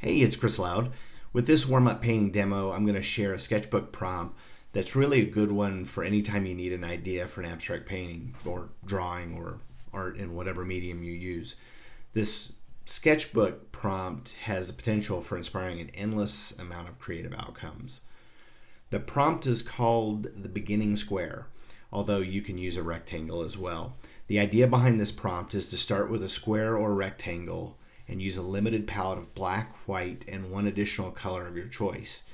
Hey, it's Chris Loud. With this warm-up painting demo, I'm going to share a sketchbook prompt that's really a good one for any time you need an idea for an abstract painting or drawing or art in whatever medium you use. This sketchbook prompt has the potential for inspiring an endless amount of creative outcomes. The prompt is called the beginning square, although you can use a rectangle as well. The idea behind this prompt is to start with a square or rectangle and use a limited palette of black, white, and one additional color of your choice.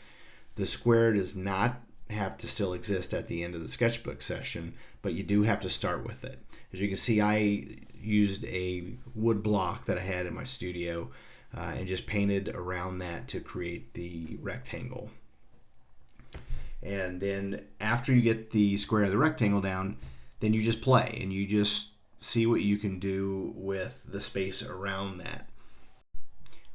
The square does not have to still exist at the end of the sketchbook session, but you do have to start with it. As you can see, I used a wood block that I had in my studio and just painted around that to create the rectangle. And then after you get the square or the rectangle down, then you just play and you just see what you can do with the space around that.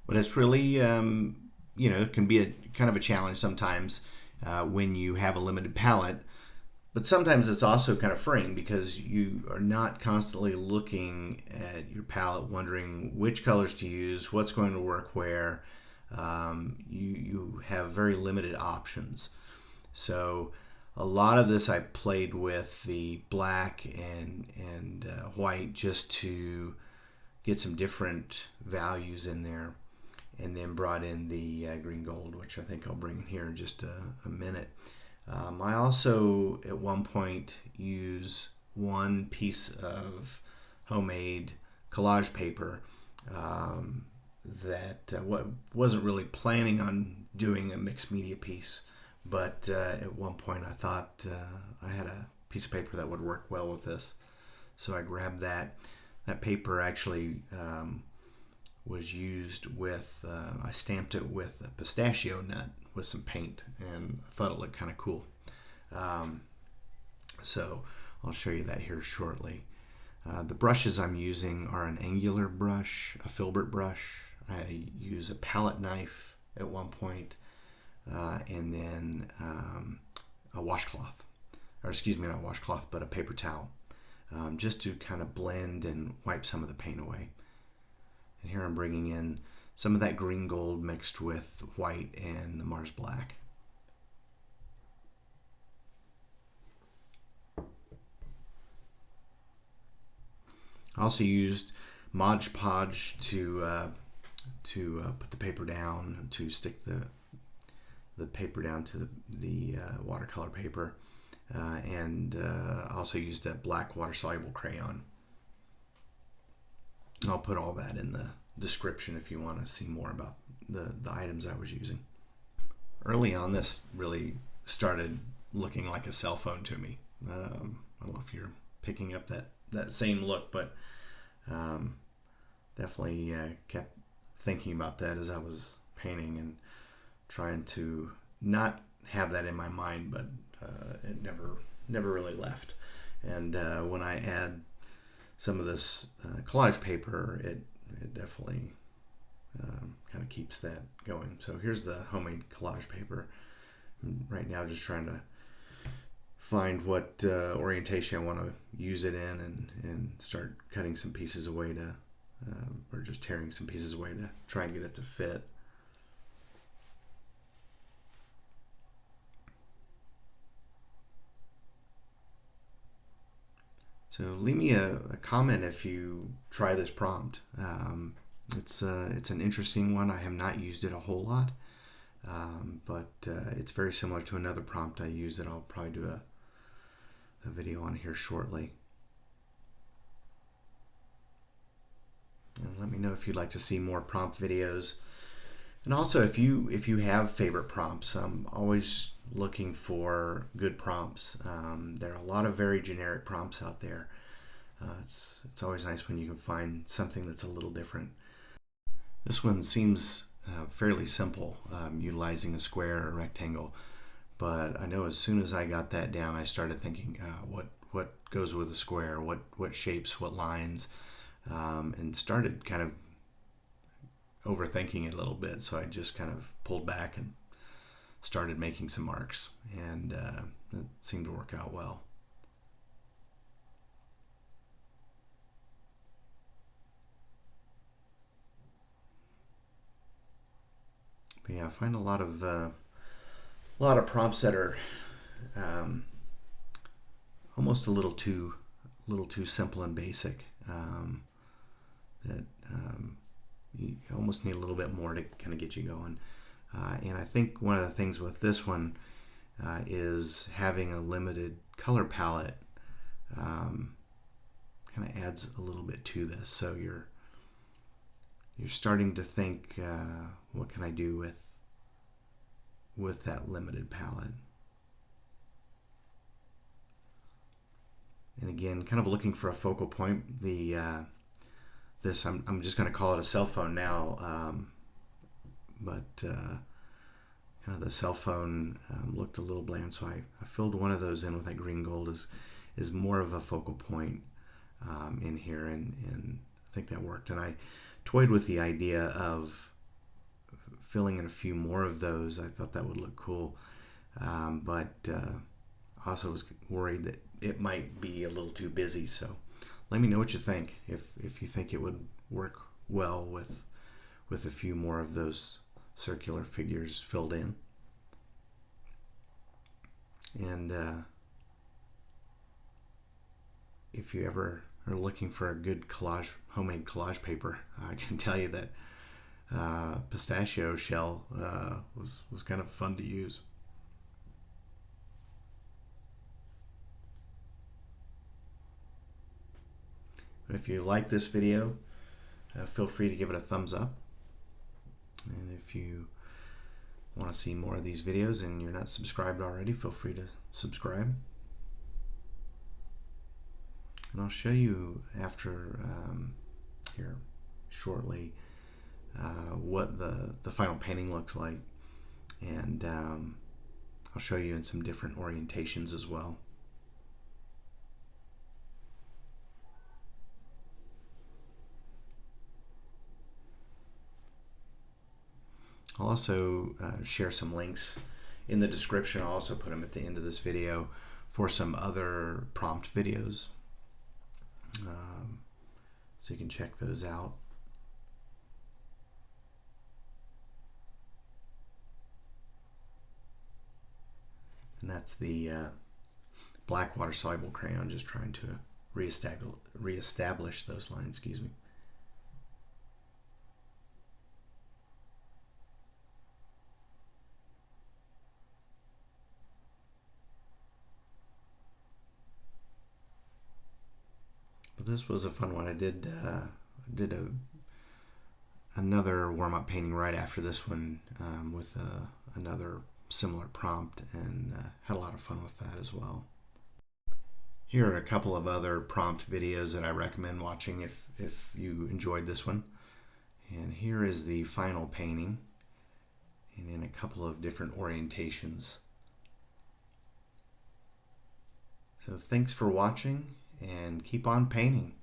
But it's really, it can be a kind of a challenge sometimes when you have a limited palette. But sometimes it's also kind of freeing because you are not constantly looking at your palette, wondering which colors to use, what's going to work where. You have very limited options. So a lot of this I played with the black and white just to get some different values in there, and then brought in the green gold, which I think I'll bring in here in just a minute. I also at one point use one piece of homemade collage paper that wasn't really planning on doing a mixed media piece, but at one point I thought I had a piece of paper that would work well with this. So I grabbed that. That paper actually was used with, I stamped it with a pistachio nut with some paint, and I thought it looked kind of cool. So I'll show you that here shortly. The brushes I'm using are an angular brush, a filbert brush. I use a palette knife at one point, and then a washcloth, or excuse me, not a washcloth, but a paper towel, just to kind of blend and wipe some of the paint away. And here I'm bringing in some of that green gold mixed with white and the Mars black. I also used Mod Podge to put the paper down, to stick the paper down to the watercolor paper, and also used a black water-soluble crayon. I'll put all that in the description if you want to see more about the items I was using. Early on, this really started looking like a cell phone to me. I don't know if you're picking up that same look, but definitely kept thinking about that as I was painting and trying to not have that in my mind, but it never really left. And when I add some of this collage paper, it definitely kind of keeps that going. So here's the homemade collage paper. Right now just trying to find what orientation I want to use it in, and start cutting some pieces away to, or just tearing some pieces away to try and get it to fit. So leave me a comment if you try this prompt. It's an interesting one. I have not used it a whole lot, but it's very similar to another prompt I use that I'll probably do a video on here shortly. And let me know if you'd like to see more prompt videos. And also, if you have favorite prompts, I'm always looking for good prompts. There are a lot of very generic prompts out there. It's always nice when you can find something that's a little different. This one seems fairly simple, utilizing a square or a rectangle, but I know as soon as I got that down, I started thinking, what goes with a square, what shapes, what lines, and started kind of overthinking it a little bit. So I just kind of pulled back and started making some marks, and it seemed to work out well. But yeah, I find a lot of prompts that are almost a little too simple and basic. That you almost need a little bit more to kind of get you going. And I think one of the things with this one is having a limited color palette kind of adds a little bit to this. So you're starting to think, what can I do with that limited palette? And again, kind of looking for a focal point. This I'm just going to call it a cell phone now, but kind of the cell phone looked a little bland, so I filled one of those in with that green gold is more of a focal point in here, and I think that worked. And I toyed with the idea of filling in a few more of those. I thought that would look cool, but also was worried that it might be a little too busy. So let me know what you think, if you think it would work well with a few more of those circular figures filled in. And if you ever are looking for a good homemade collage paper, I can tell you that pistachio shell was kind of fun to use. If you like this video, feel free to give it a thumbs up. And if you want to see more of these videos and you're not subscribed already, feel free to subscribe. And I'll show you after here shortly what the final painting looks like, and I'll show you in some different orientations as well. I'll also share some links in the description. I'll also put them at the end of this video for some other prompt videos, so you can check those out. And that's the black water soluble crayon, just trying to reestablish those lines, excuse me. But this was a fun one. I did another warm-up painting right after this one with another similar prompt, and had a lot of fun with that as well. Here are a couple of other prompt videos that I recommend watching if you enjoyed this one. And here is the final painting, and in a couple of different orientations. So thanks for watching, and keep on painting.